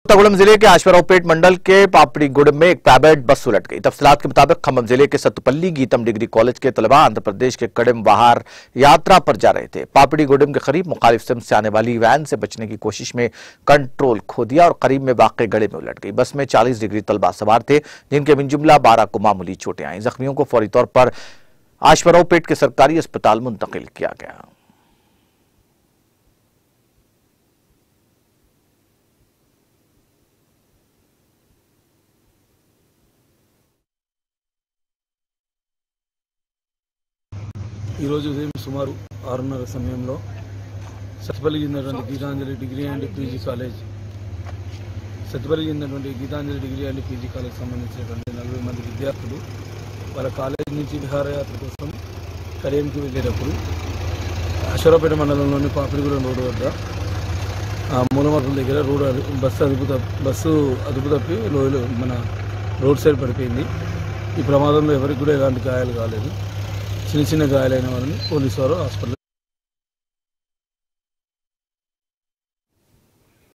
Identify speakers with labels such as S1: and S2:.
S1: कोत्तागुड़म जिले के आश्वरावपेट मंडल के पापड़ीगुड़ में एक प्राइवेट बस उलट गई। तफसीलात के मुताबिक खम्भम जिले के सत्तुपल्ली गीतम डिग्री कॉलेज के तलबा आंध्र प्रदेश के कड़िम बाहर यात्रा पर जा रहे थे। पापड़ीगुड़म के करीब मुखालिफ सिमत से आने वाली वैन से बचने की कोशिश में कंट्रोल खो दिया और करीब में वाक़े गड्ढे में उलट गई। बस में 40 डिग्री तलबा सवार थे, जिनके मिन जुमला 12 को मामूली चोटें आई। जख्मियों को फौरी तौर पर आश्वरावपेट के सरकारी अस्पताल मुंतकिल किया गया।
S2: उदయం సుమారు 6:30 సమయంలో సత్తుపల్లి చెందినటువంటి Geetanjali degree and PG college సంబంధించినటువంటి 40 మంది విద్యార్థులు వాళ్ళ కాలేజ్ నుంచి విహారయాత్ర కోసం కడియంకి వెళ్ళేటప్పుడు ఆశ్వరావుపేట మండలంలోని పాపిడిగూడెం రోడ్డు వద్ద మూలమర్పుల దగ్గర బస్సు అదుపు తప్పి మన రోడ్ సైడ్ పడిపోయింది। ఈ ప్రమాదంలో ఎవరికి కూడా ఎలాంటి గాయాలు కాలేదు। చిన్న చిన్న గాయాలైన వాళ్ళని పోలీసు వారు హాస్పిటల్